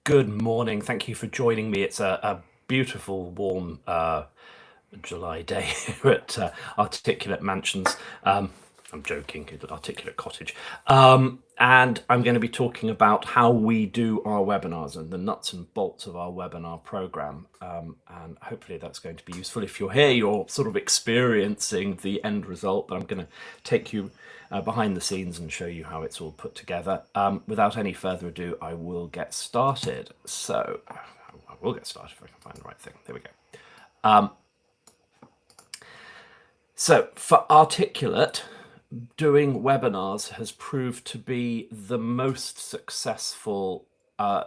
Good morning. Thank you for joining me. It's a beautiful, warm July day here at Articulate Mansions. I'm joking, Articulate Cottage. And I'm going to be talking about how we do our webinars and the nuts and bolts of our webinar program. And hopefully that's going to be useful. If you're here, you're sort of experiencing the end result, but I'm going to take you behind the scenes and show you how it's all put together. Without any further ado, I will get started. So I will get started if I can find the right thing. There we go. So for Articulate, doing webinars has proved to be the most successful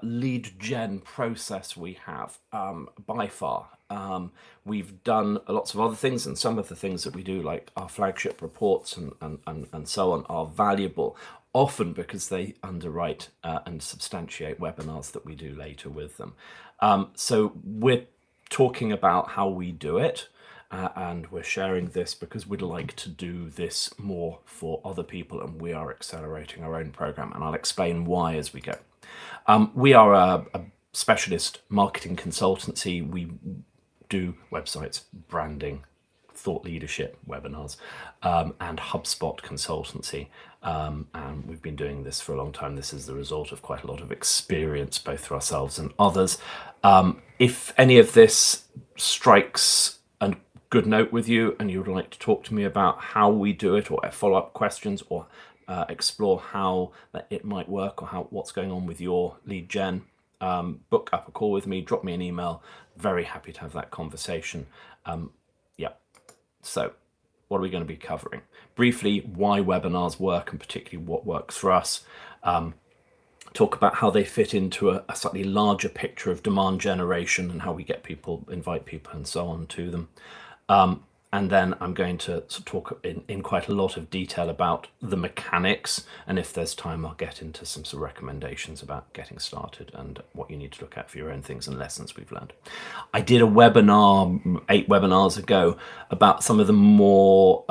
lead gen process we have by far. We've done lots of other things, and some of the things that we do, like our flagship reports and so on, are valuable, often because they underwrite and substantiate webinars that we do later with them. So we're talking about how we do it. And we're sharing this because we'd like to do this more for other people, and we are accelerating our own program, and I'll explain why as we go. We are a specialist marketing consultancy. We do websites, branding, thought leadership webinars, and HubSpot consultancy. And we've been doing this for a long time. This is the result of quite a lot of experience, both for ourselves and others. If any of this strikes a good note with you and you would like to talk to me about how we do it, or follow-up questions, or explore how it might work, or what's going on with your lead gen, book up a call with me, drop me an email. Very happy to have that conversation. So what are we going to be covering? Briefly, why webinars work, and particularly what works for us. Talk about how they fit into a slightly larger picture of demand generation and how we get people, invite people and so on to them. And then I'm going to talk in quite a lot of detail about the mechanics, and if there's time, I'll get into some sort of recommendations about getting started and what you need to look at for your own things and lessons we've learned. I did a webinar 8 webinars ago about some of the more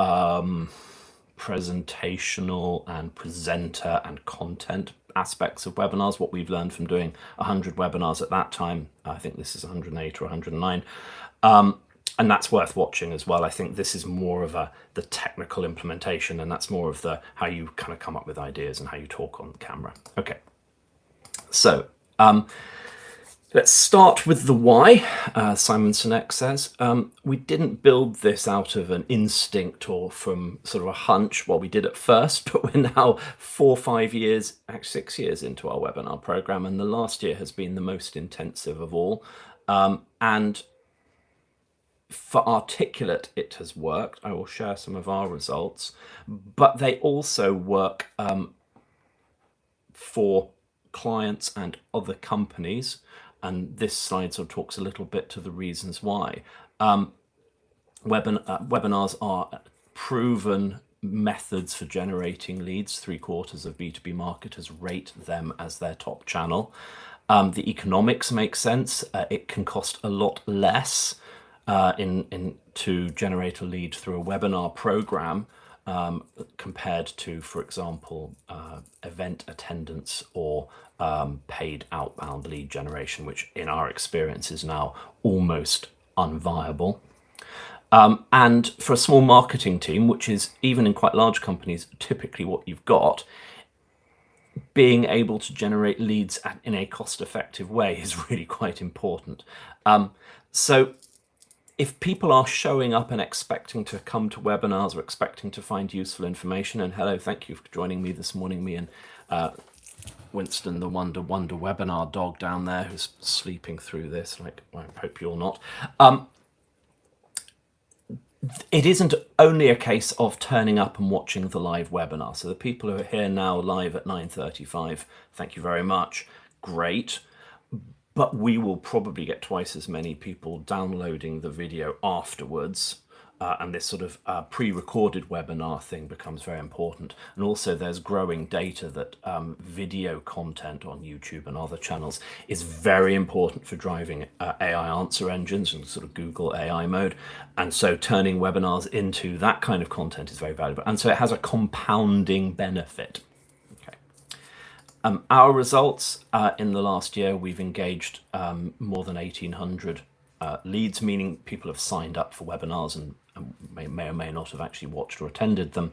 presentational and presenter and content aspects of webinars, what we've learned from doing 100 webinars at that time. I think this is 108 or 109. And that's worth watching as well. I think this is more of the technical implementation, and that's more of the how you kind of come up with ideas and how you talk on camera. Okay, so let's start with the why. Simon Sinek says, we didn't build this out of an instinct or from sort of a hunch. Well, we did at first, but we're now 4 or 5 years, actually 6 years into our webinar program, and the last year has been the most intensive of all. And for Articulate, it has worked. I will share some of our results, but they also work for clients and other companies. And this slide sort of talks a little bit to the reasons why. Webinars are proven methods for generating leads. 3/4 of B2B marketers rate them as their top channel. The economics make sense. It can cost a lot less to generate a lead through a webinar program compared to, for example, event attendance or paid outbound lead generation, which in our experience is now almost unviable. And for a small marketing team, which is even in quite large companies typically what you've got, being able to generate leads in a cost-effective way is really quite important. So if people are showing up and expecting to come to webinars or expecting to find useful information, and hello, thank you for joining me this morning, me and Winston, the Wonder webinar dog down there, who's sleeping through this, like, I hope you're not. It isn't only a case of turning up and watching the live webinar. So the people who are here now live at 9:35, thank you very much, great. But we will probably get twice as many people downloading the video afterwards. And this sort of pre-recorded webinar thing becomes very important. And also there's growing data that video content on YouTube and other channels is very important for driving AI answer engines and sort of Google AI mode. And so turning webinars into that kind of content is very valuable. And so it has a compounding benefit. Okay. Our results in the last year, we've engaged more than 1,800 leads, meaning people have signed up for webinars and may or may not have actually watched or attended them.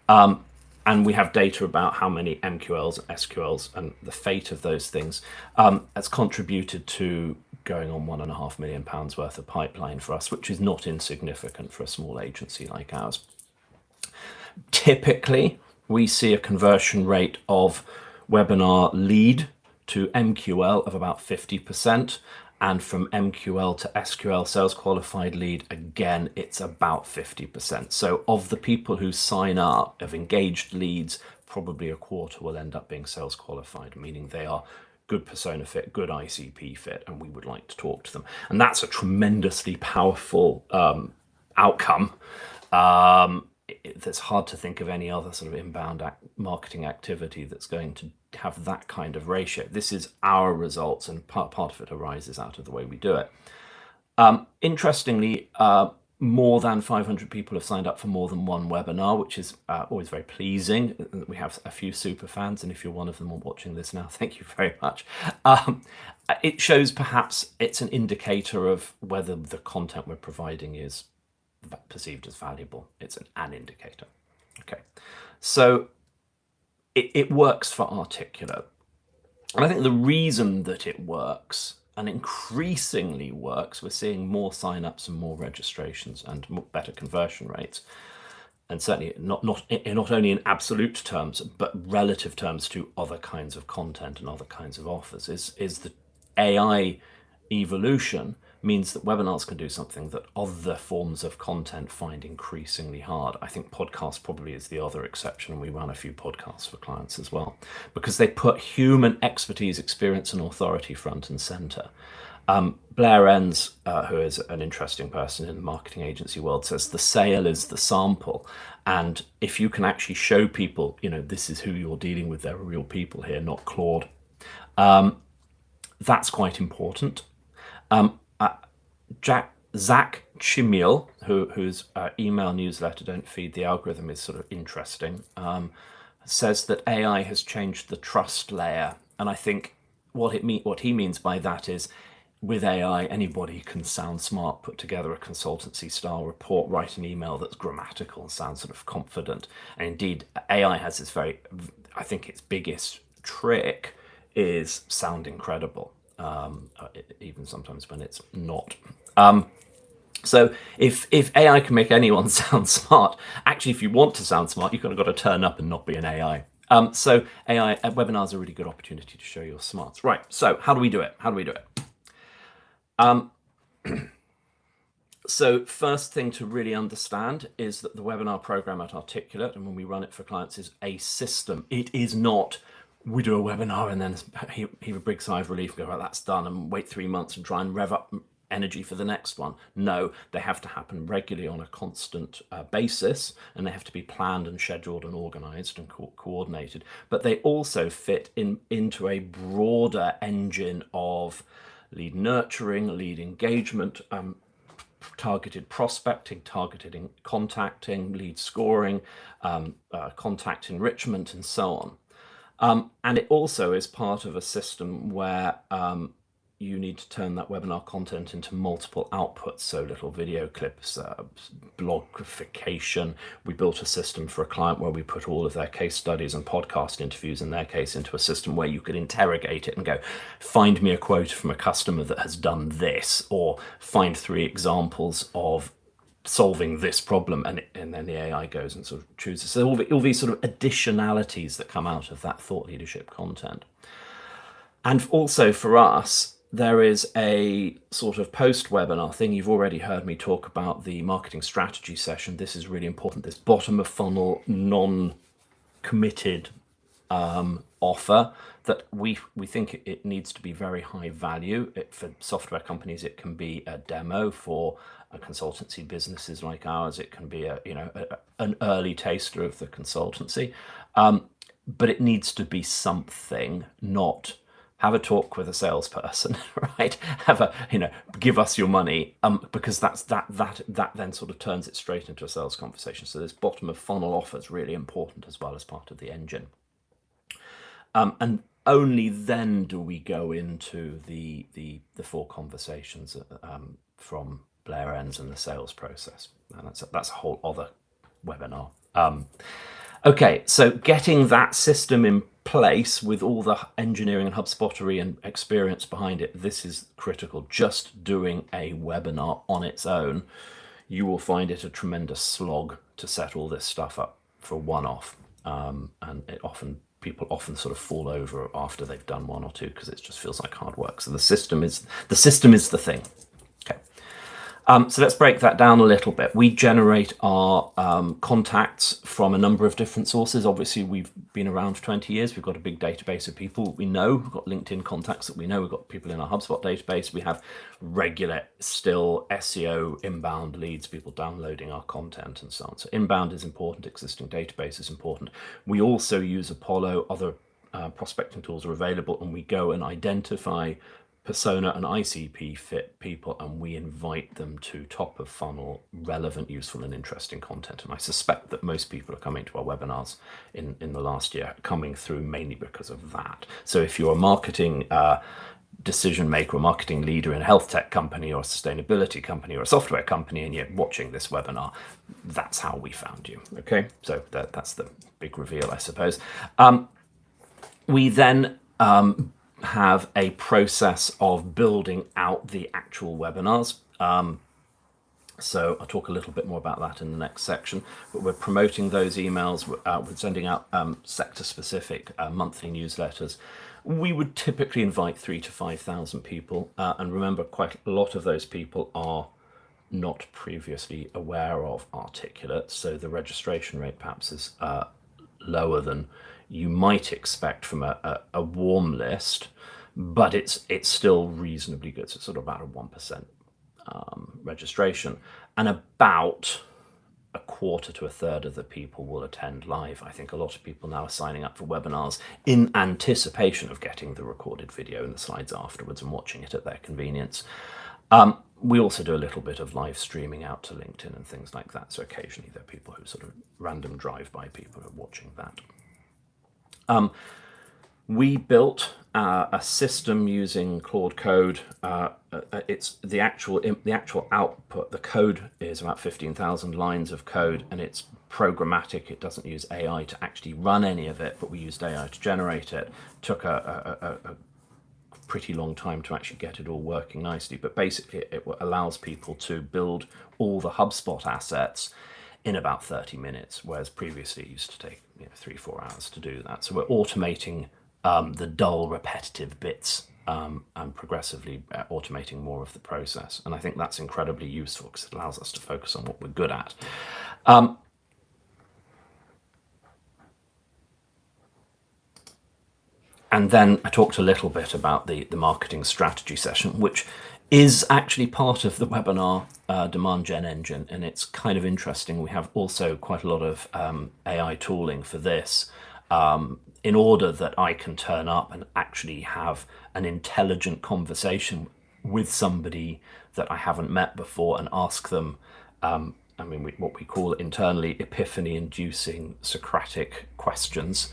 And we have data about how many MQLs, SQLs, and the fate of those things has contributed to going on £1.5 million worth of pipeline for us, which is not insignificant for a small agency like ours. Typically, we see a conversion rate of webinar lead to MQL of about 50%. And from MQL to SQL, sales qualified lead, again, it's about 50%. So of the people who sign up, of engaged leads, probably a quarter will end up being sales qualified, meaning they are good persona fit, good ICP fit, and we would like to talk to them. And that's a tremendously powerful outcome. It's hard to think of any other sort of inbound marketing activity that's going to have that kind of ratio. This is our results, and part of it arises out of the way we do it. Interestingly, more than 500 people have signed up for more than one webinar, which is always very pleasing. We have a few super fans, and if you're one of them watching this now, thank you very much. It shows perhaps it's an indicator of whether the content we're providing is perceived as valuable. It's an indicator. Okay, so it works for Articulate. And I think the reason that it works, and increasingly works, we're seeing more signups and more registrations and better conversion rates, and certainly not only in absolute terms, but relative terms to other kinds of content and other kinds of offers, is the AI evolution means that webinars can do something that other forms of content find increasingly hard. I think podcast probably is the other exception, and we run a few podcasts for clients as well, because they put human expertise, experience, and authority front and center. Blair Enns, who is an interesting person in the marketing agency world, says the sale is the sample. And if you can actually show people, this is who you're dealing with, there are real people here, not Claude, that's quite important. Zach Chimiel, whose email newsletter, Don't Feed the Algorithm, is sort of interesting, says that AI has changed the trust layer. And I think what he means by that is, with AI, anybody can sound smart, put together a consultancy style report, write an email that's grammatical and sounds sort of confident. And indeed, AI has this I think its biggest trick is sounding credible, even sometimes when it's not. So if AI can make anyone sound smart, actually, if you want to sound smart, you've got to turn up and not be an AI. So AI webinars are a really good opportunity to show your smarts. Right. So how do we do it? So first thing to really understand is that the webinar program at Articulate, and when we run it for clients, is a system. It is not, we do a webinar and then heave a big sigh of relief and go, right, that's done, and wait 3 months and try and rev up energy for the next one. No, they have to happen regularly on a constant basis, and they have to be planned and scheduled and organized and coordinated. But they also fit into a broader engine of lead nurturing, lead engagement, targeted prospecting, targeted contacting, lead scoring, contact enrichment, and so on. And it also is part of a system where you need to turn that webinar content into multiple outputs, so little video clips, blogification. We built a system for a client where we put all of their case studies and podcast interviews, in their case, into a system where you could interrogate it and go, find me a quote from a customer that has done this, or find 3 examples of solving this problem, and then the AI goes and sort of chooses. So all these sort of additionalities that come out of that thought leadership content. And also for us, there is a sort of post-webinar thing. You've already heard me talk about the marketing strategy session. This is really important, this bottom of funnel, non-committed offer that we think it needs to be very high value. For software companies, it can be a demo. For consultancy businesses like ours, it can be an early taster of the consultancy. But it needs to be something, not have a talk with a salesperson, right? Give us your money, because that then sort of turns it straight into a sales conversation. So this bottom of funnel offer is really important as well as part of the engine. And only then do we go into the 4 conversations from Blair Enns and the sales process. And that's a whole other webinar. Okay, so getting that system in place with all the engineering and HubSpottery and experience behind it, this is critical. Just doing a webinar on its own, you will find it a tremendous slog to set all this stuff up for one-off. And people often sort of fall over after they've done 1 or 2 because it just feels like hard work. So the system is the thing. Okay. So let's break that down a little bit. We generate our contacts from a number of different sources. Obviously, we've been around for 20 years. We've got a big database of people we know. We've got LinkedIn contacts that we know. We've got people in our HubSpot database. We have regular, still SEO inbound leads, people downloading our content and so on. So inbound is important. Existing database is important. We also use Apollo. Other prospecting tools are available, and we go and identify persona and ICP fit people, and we invite them to top of funnel, relevant, useful, and interesting content. And I suspect that most people are coming to our webinars in the last year coming through mainly because of that. So if you're a marketing decision maker or marketing leader in a health tech company or a sustainability company or a software company, and you're watching this webinar, that's how we found you. Okay, so that's the big reveal, I suppose. We then have a process of building out the actual webinars. So I'll talk a little bit more about that in the next section, but we're promoting those emails. We're sending out sector-specific monthly newsletters. We would typically invite 3,000 to 5,000 people. And remember, quite a lot of those people are not previously aware of Articulate. So the registration rate perhaps is lower than you might expect from a warm list, but it's still reasonably good. So it's sort of about a 1% registration, and about a quarter to a third of the people will attend live. I think a lot of people now are signing up for webinars in anticipation of getting the recorded video and the slides afterwards and watching it at their convenience. We also do a little bit of live streaming out to LinkedIn and things like that. So occasionally there are people who sort of random drive-by people who are watching that. We built a system using Claude Code. It's the actual output. The code is about 15,000 lines of code, and it's programmatic. It doesn't use AI to actually run any of it, but we used AI to generate it. Took a pretty long time to actually get it all working nicely, but basically it allows people to build all the HubSpot assets in about 30 minutes, whereas previously it used to take 3-4 hours to do that. So we're automating the dull, repetitive bits and progressively automating more of the process. And I think that's incredibly useful because it allows us to focus on what we're good at. And then I talked a little bit about the marketing strategy session, which is actually part of the webinar demand gen engine. And it's kind of interesting. We have also quite a lot of AI tooling for this in order that I can turn up and actually have an intelligent conversation with somebody that I haven't met before and ask them, what we call internally epiphany-inducing Socratic questions.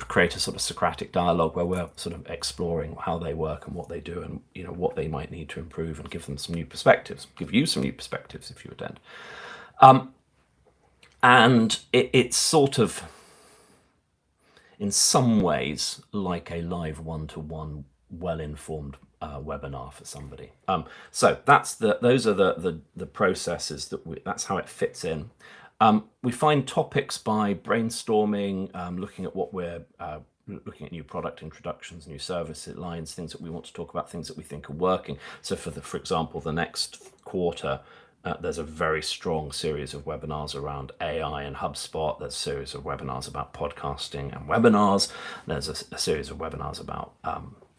Create a sort of Socratic dialogue where we're sort of exploring how they work and what they do and what they might need to improve, and give them some new perspectives, give you some new perspectives if you attend. And it's sort of in some ways like a live one-to-one well-informed webinar for somebody. So those are the processes that's how it fits in. We find topics by brainstorming, looking at what we're looking at, new product introductions, new service lines, things that we want to talk about, things that we think are working. So for example, the next quarter, there's a very strong series of webinars around AI and HubSpot. There's a series of webinars about podcasting and webinars. There's a series of webinars about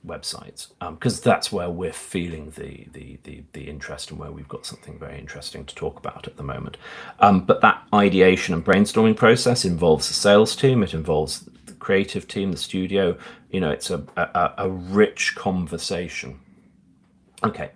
websites, because that's where we're feeling the interest and where we've got something very interesting to talk about at the moment. But that ideation and brainstorming process involves the sales team. It involves the creative team, the studio. It's a rich conversation. Okay.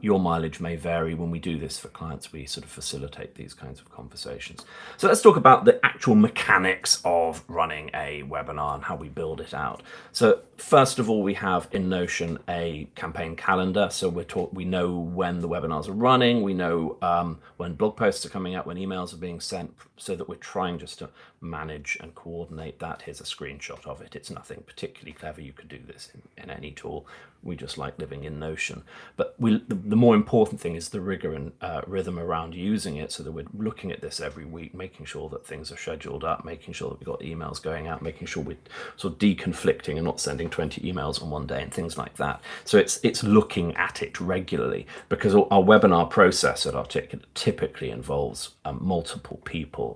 Your mileage may vary. When we do this for clients, we sort of facilitate these kinds of conversations. So let's talk about the actual mechanics of running a webinar and how we build it out. So first of all, we have in Notion a campaign calendar. So we know when the webinars are running. We know when blog posts are coming out, when emails are being sent, so that we're trying just to manage and coordinate that. Here's a screenshot of it. It's nothing particularly clever. You could do this in any tool. We just like living in Notion. But the more important thing is the rigor and rhythm around using it, so that we're looking at this every week, making sure that things are scheduled up, making sure that we've got emails going out, making sure we're sort of deconflicting and not sending 20 emails on one day and things like that. So it's looking at it regularly, because our webinar process at Articulate typically involves multiple people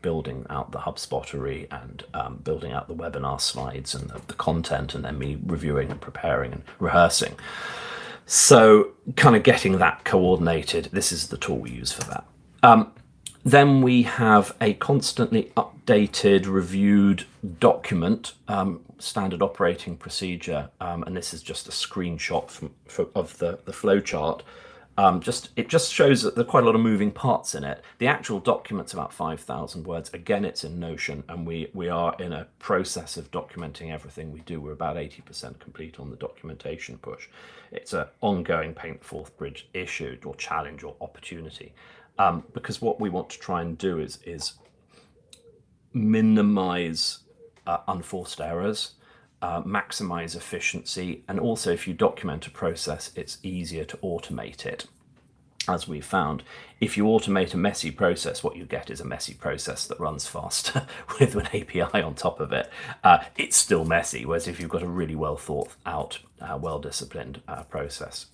building out the HubSpottery and building out the webinar slides and the content, and then me reviewing and preparing and rehearsing. So kind of getting that coordinated, this is the tool we use for that. Then we have a constantly updated, reviewed document, standard operating procedure, and this is just a screenshot of the flow chart. It just shows that there are quite a lot of moving parts in it. The actual document's about 5,000 words. Again, it's in Notion, and we are in a process of documenting everything we do. We're about 80% complete on the documentation push. It's an ongoing Paint the Fourth Bridge issue or challenge or opportunity, because what we want to try and do is minimize unforced errors, maximize efficiency, and also if you document a process, it's easier to automate it. As we found, if you automate a messy process, what you get is a messy process that runs faster with an API on top of it. It's still messy, whereas if you've got a really well thought out, well-disciplined process.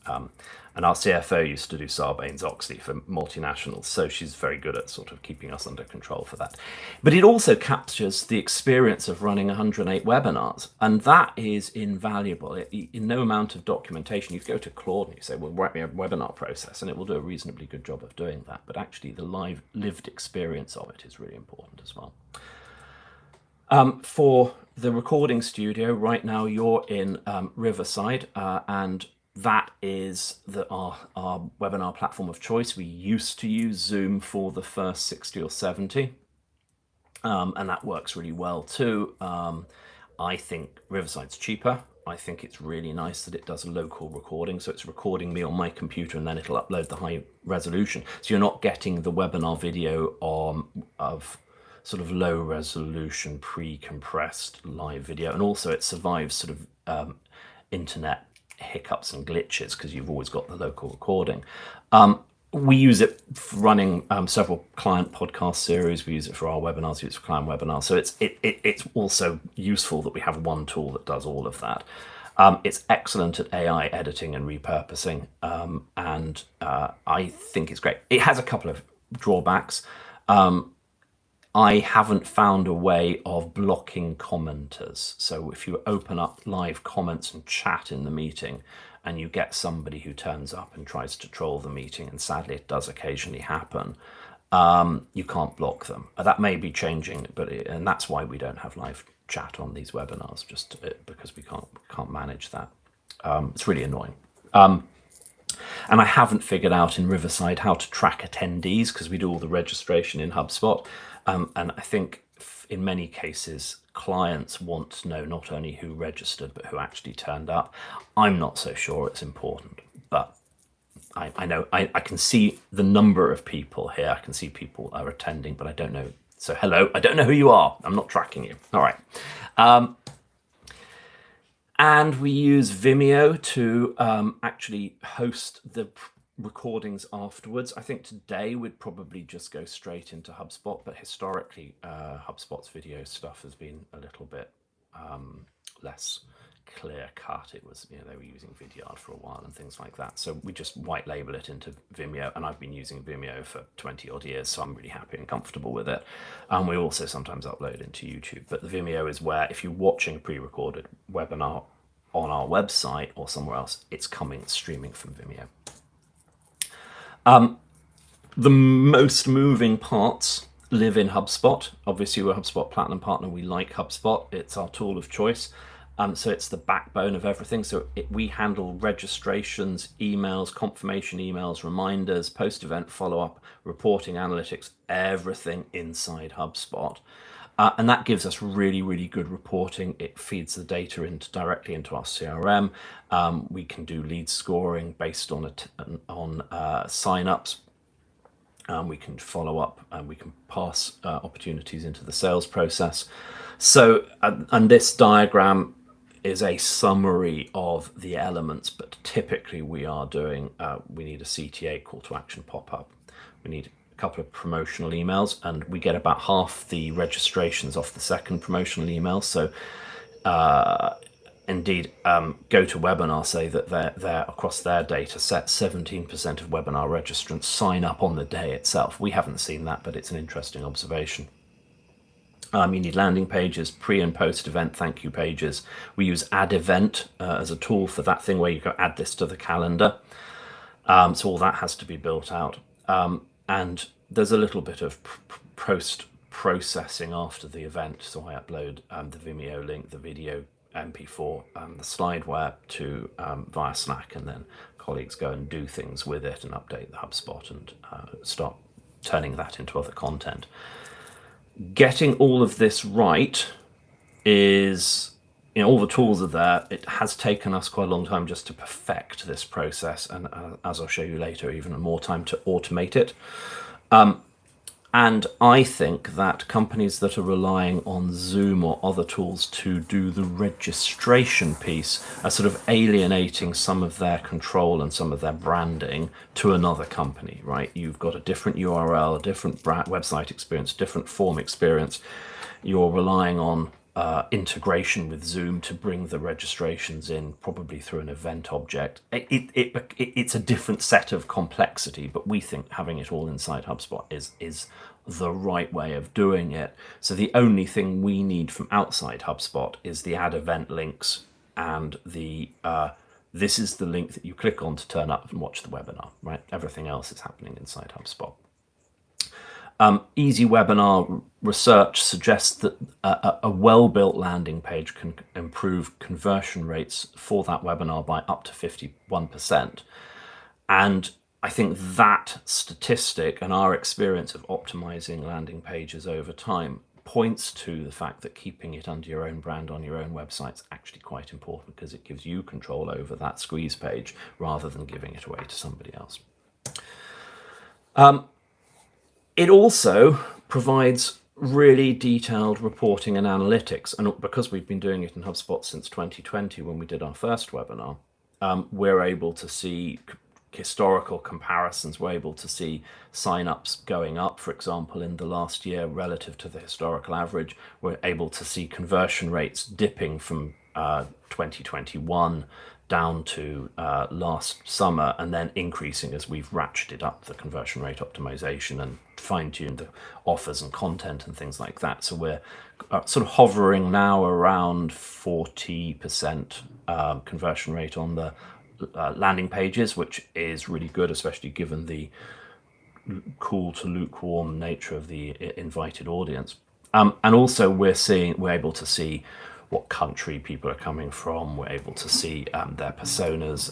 And our CFO used to do Sarbanes-Oxley for multinationals, so she's very good at sort of keeping us under control for that. But it also captures the experience of running 108 webinars, and that is invaluable. In no amount of documentation, you go to Claude and you say, well, write me a webinar process, and it will do a reasonably good job of doing that. But actually, the lived experience of it is really important as well. For the recording studio, right now you're in Riverside, and that is our webinar platform of choice. We used to use Zoom for the first 60 or 70, and that works really well too. I think Riverside's cheaper. I think it's really nice that it does a local recording, so it's recording me on my computer and then it'll upload the high resolution. So you're not getting the webinar video of sort of low resolution pre-compressed live video, and also it survives sort of internet hiccups and glitches because you've always got the local recording. We use it for running several client podcast series. We use it for our webinars. We use it for client webinars. So it's also useful that we have one tool that does all of that. It's excellent at AI editing and repurposing, and I think it's great. It has a couple of drawbacks. I haven't found a way of blocking commenters. So if you open up live comments and chat in the meeting and you get somebody who turns up and tries to troll the meeting, and sadly it does occasionally happen, you can't block them. That may be changing, and that's why we don't have live chat on these webinars, just because we can't manage that. It's really annoying. And I haven't figured out in Riverside how to track attendees, because we do all the registration in HubSpot. And I think in many cases, clients want to know not only who registered, but who actually turned up. I'm not so sure it's important, but I know I can see the number of people here. I can see people are attending, but I don't know. So hello, I don't know who you are. I'm not tracking you. All right. And we use Vimeo to actually host the recordings afterwards. I think today we'd probably just go straight into HubSpot, but historically HubSpot's video stuff has been a little bit less clear cut. It was, they were using Vidyard for a while and things like that. So we just white label it into Vimeo, and I've been using Vimeo for 20 odd years, so I'm really happy and comfortable with it. And we also sometimes upload into YouTube, but the Vimeo is where if you're watching a pre-recorded webinar on our website or somewhere else, it's streaming from Vimeo. The most moving parts live in HubSpot. Obviously, we're a HubSpot Platinum partner. We like HubSpot. It's our tool of choice. So it's the backbone of everything. So we handle registrations, emails, confirmation emails, reminders, post-event follow-up, reporting, analytics, everything inside HubSpot. And that gives us really, really good reporting. It feeds the data directly into our CRM. We can do lead scoring based on sign-ups. We can follow up, and we can pass opportunities into the sales process. So, and this diagram is a summary of the elements, but typically we are doing, we need a CTA, call to action pop-up. We need a couple of promotional emails, and we get about half the registrations off the second promotional email. So indeed, GoToWebinar say that they're across their data set, 17% of webinar registrants sign up on the day itself. We haven't seen that, but it's an interesting observation. You need landing pages, pre and post event thank you pages. We use Add Event as a tool for that thing where you go add this to the calendar. So all that has to be built out. And there's a little bit of post-processing after the event. So I upload the Vimeo link, the video MP4, the slideware to via Slack, and then colleagues go and do things with it and update the HubSpot and start turning that into other content. Getting all of this right is, all the tools are there. It has taken us quite a long time just to perfect this process, and as I'll show you later, even more time to automate it. And I think that companies that are relying on Zoom or other tools to do the registration piece are sort of alienating some of their control and some of their branding to another company, right? You've got a different URL, a different website experience, different form experience. You're relying on integration with Zoom to bring the registrations in, probably through an event object. It's a different set of complexity, but we think having it all inside HubSpot is the right way of doing it. So the only thing we need from outside HubSpot is the add event links and the this is the link that you click on to turn up and watch the webinar, right? Everything else is happening inside HubSpot. Easy Webinar research suggests that a well-built landing page can improve conversion rates for that webinar by up to 51%. And I think that statistic and our experience of optimizing landing pages over time points to the fact that keeping it under your own brand on your own website is actually quite important, because it gives you control over that squeeze page rather than giving it away to somebody else. It also provides really detailed reporting and analytics. And because we've been doing it in HubSpot since 2020, when we did our first webinar, we're able to see historical comparisons. We're able to see signups going up, for example, in the last year relative to the historical average. We're able to see conversion rates dipping from 2021 down to last summer, and then increasing as we've ratcheted up the conversion rate optimization and fine-tuned the offers and content and things like that. So we're sort of hovering now around 40% conversion rate on the landing pages, which is really good, especially given the cool to lukewarm nature of the invited audience. And also we're able to see what country people are coming from. We're able to see their personas,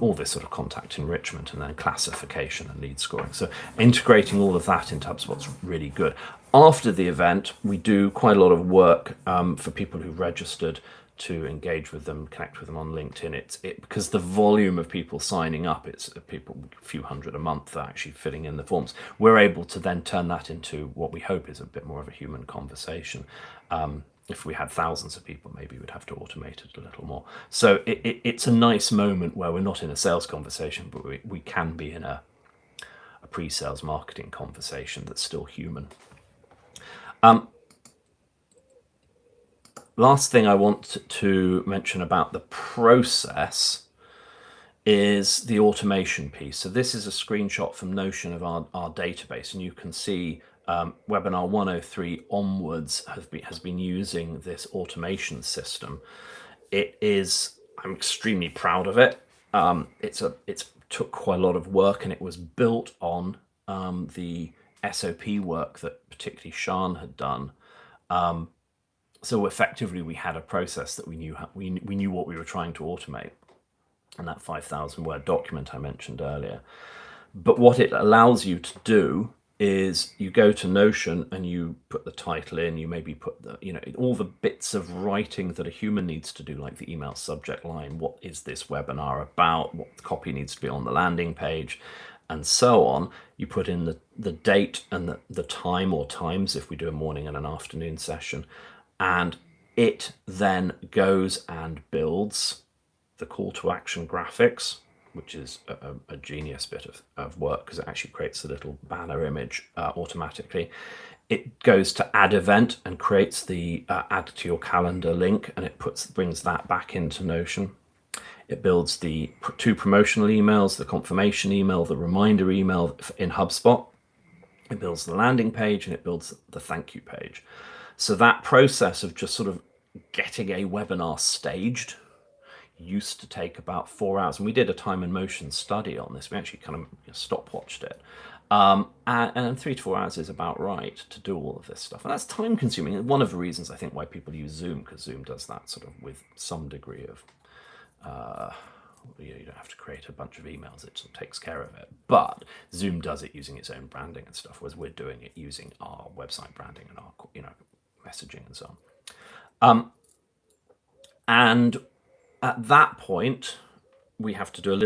all this sort of contact enrichment, and then classification and lead scoring. So integrating all of that into HubSpot's really good. After the event, we do quite a lot of work for people who registered to engage with them, connect with them on LinkedIn. Because the volume of people signing up, it's people, a few hundred a month, that are actually filling in the forms. We're able to then turn that into what we hope is a bit more of a human conversation. If we had thousands of people, maybe we'd have to automate it a little more. So it's a nice moment where we're not in a sales conversation, but we can be in a pre-sales marketing conversation that's still human. Last thing I want to mention about the process is the automation piece. So this is a screenshot from Notion of our database, and you can see webinar 103 onwards has been using this automation system. I'm extremely proud of it. It's took quite a lot of work, and it was built on the SOP work that particularly Sean had done. So effectively, we had a process that we knew what we were trying to automate, and that 5,000 word document I mentioned earlier. But what it allows you to do is you go to Notion and you put the title in, you maybe put the, all the bits of writing that a human needs to do, like the email subject line, what is this webinar about, what copy needs to be on the landing page, and so on. You put in the date and the time or times if we do a morning and an afternoon session, and it then goes and builds the call to action graphics, which is a genius bit of work because it actually creates a little banner image automatically. It goes to add event and creates the add to your calendar link, and it brings that back into Notion. It builds the 2 promotional emails, the confirmation email, the reminder email in HubSpot. It builds the landing page, and it builds the thank you page. So that process of just sort of getting a webinar staged used to take about 4 hours, and we did a time and motion study on this. We actually kind of stopwatched it, and 3 to 4 hours is about right to do all of this stuff, and that's time consuming. And one of the reasons I think why people use Zoom, because Zoom does that sort of with some degree of you don't have to create a bunch of emails, it sort of takes care of it. But Zoom does it using its own branding and stuff, whereas we're doing it using our website branding and our messaging and so on. And at that point, we have to do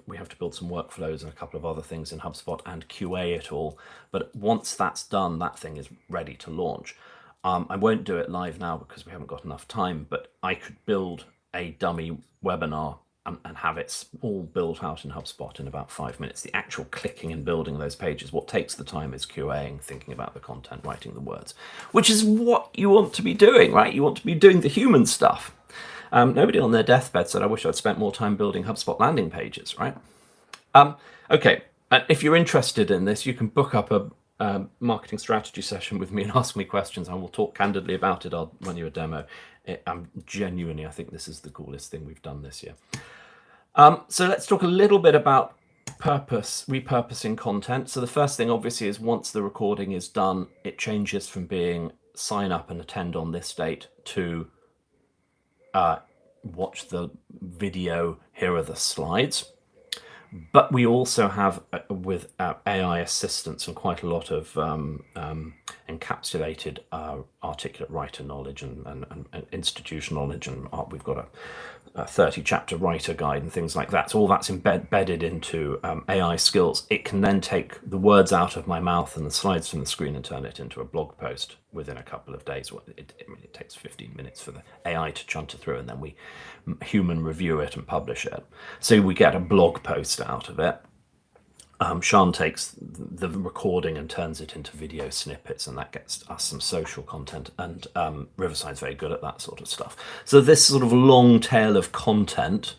we have to build some workflows and a couple of other things in HubSpot and QA it all. But once that's done, that thing is ready to launch. I won't do it live now because we haven't got enough time, but I could build a dummy webinar and have it all built out in HubSpot in about 5 minutes. The actual clicking and building those pages, what takes the time is QAing, thinking about the content, writing the words, which is what you want to be doing, right? You want to be doing the human stuff. Nobody on their deathbed said, I wish I'd spent more time building HubSpot landing pages, right? Okay, if you're interested in this, you can book up a marketing strategy session with me and ask me questions. I will talk candidly about it. I'll run you a demo. Genuinely, I think this is the coolest thing we've done this year. So let's talk a little bit about repurposing content. So the first thing obviously is once the recording is done, it changes from being sign up and attend on this date to watch the video, here are the slides. But we also have, with AI assistance and quite a lot of encapsulated articulate writer knowledge and institutional knowledge, and we've got a 30-chapter writer guide and things like that. So all that's embedded into AI skills. It can then take the words out of my mouth and the slides from the screen and turn it into a blog post within a couple of days. It takes 15 minutes for the AI to chunter through, and then we human review it and publish it. So we get a blog post out of it. Sean takes the recording and turns it into video snippets, and that gets us some social content, and Riverside's very good at that sort of stuff. So this sort of long tail of content,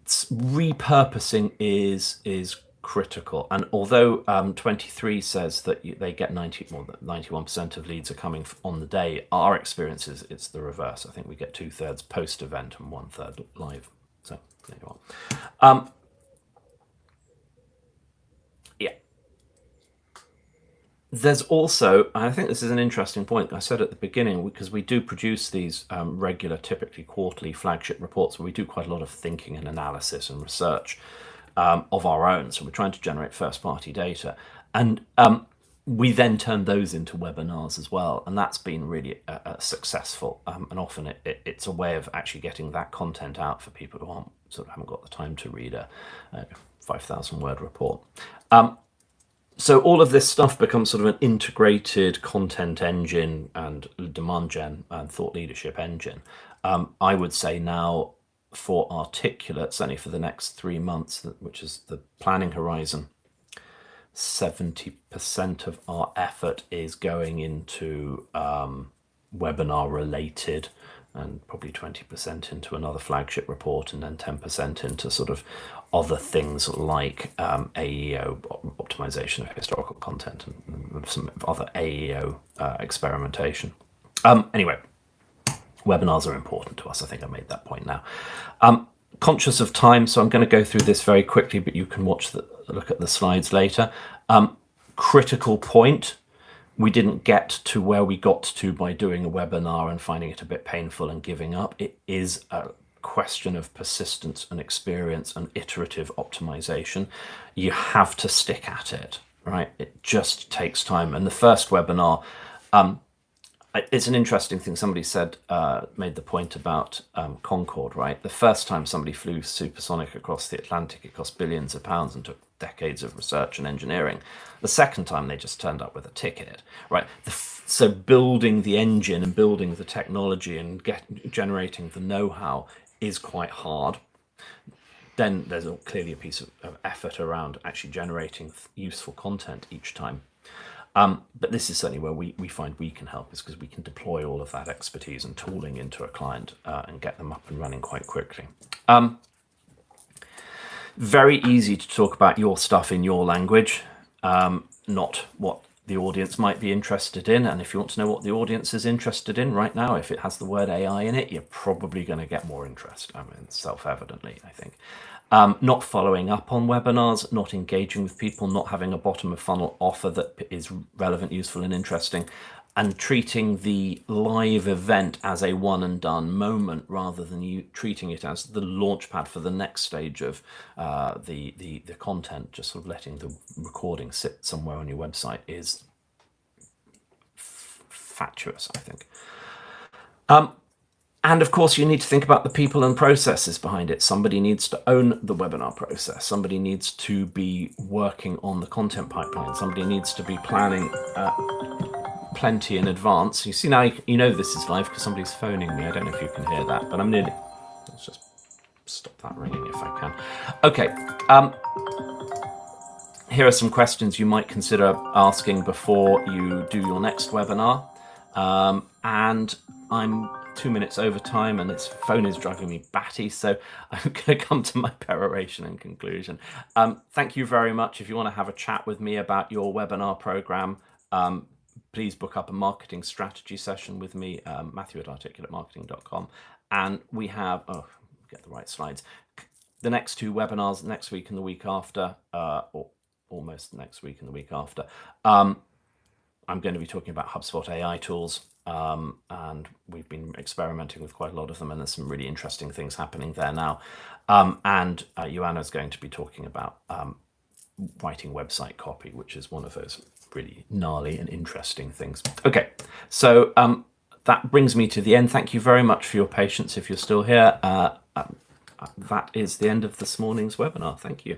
repurposing is critical. And although 23 says that they get 91% of leads are coming on the day, our experience is it's the reverse. I think we get 2/3 post-event and 1/3 live. So there you are. Yeah. There's also, I think this is an interesting point I said at the beginning, because we do produce these regular, typically quarterly flagship reports where we do quite a lot of thinking and analysis and research of our own. So we're trying to generate first-party data, and we then turn those into webinars as well, and that's been really successful. And often it's a way of actually getting that content out for people who haven't got the time to read a 5,000-word report. So all of this stuff becomes sort of an integrated content engine and demand gen and thought leadership engine. I would say now, for Articulate, certainly for the next 3 months, which is the planning horizon, 70% of our effort is going into webinar related, and probably 20% into another flagship report, and then 10% into sort of other things like AEO optimization of historical content and some other AEO experimentation. Anyway, webinars are important to us. I think I made that point now. Conscious of time, so I'm going to go through this very quickly, but you can look at the slides later. Critical point, we didn't get to where we got to by doing a webinar and finding it a bit painful and giving up. It is a question of persistence and experience and iterative optimization. You have to stick at it, right? It just takes time. And the first webinar, it's an interesting thing. Somebody said, made the point about Concorde, right? The first time somebody flew supersonic across the Atlantic, it cost billions of pounds and took decades of research and engineering. The second time they just turned up with a ticket, right? So building the engine and building the technology and generating the know-how is quite hard. Then there's clearly a piece of effort around actually generating useful content each time. But this is certainly where we find we can help, is because we can deploy all of that expertise and tooling into a client and get them up and running quite quickly. Very easy to talk about your stuff in your language, not what the audience might be interested in. And if you want to know what the audience is interested in right now, if it has the word AI in it, you're probably going to get more interest. I mean, self-evidently, I think. Not following up on webinars, not engaging with people, not having a bottom of funnel offer that is relevant, useful, and interesting, and treating the live event as a one and done moment rather than you treating it as the launch pad for the next stage of the content. Just sort of letting the recording sit somewhere on your website is fatuous, I think. And of course, you need to think about the people and processes behind it. Somebody needs to own the webinar process. Somebody needs to be working on the content pipeline. Somebody needs to be planning plenty in advance. You see now, you know this is live because somebody's phoning me. I don't know if you can hear that, but I'm nearly... Let's just stop that ringing if I can. Okay. Here are some questions you might consider asking before you do your next webinar. And I'm 2 minutes over time and this phone is driving me batty, so I'm going to come to my peroration and conclusion. Thank you very much. If you want to have a chat with me about your webinar program, please book up a marketing strategy session with me, Matthew@articulatemarketing.com. And we have, get the right slides, the next two webinars next week and the week after, or almost next week and the week after. I'm going to be talking about HubSpot AI tools. And we've been experimenting with quite a lot of them, and there's some really interesting things happening there now. And Joanna is going to be talking about writing website copy, which is one of those really gnarly and interesting things. Okay, so that brings me to the end. Thank you very much for your patience if you're still here. That is the end of this morning's webinar. Thank you.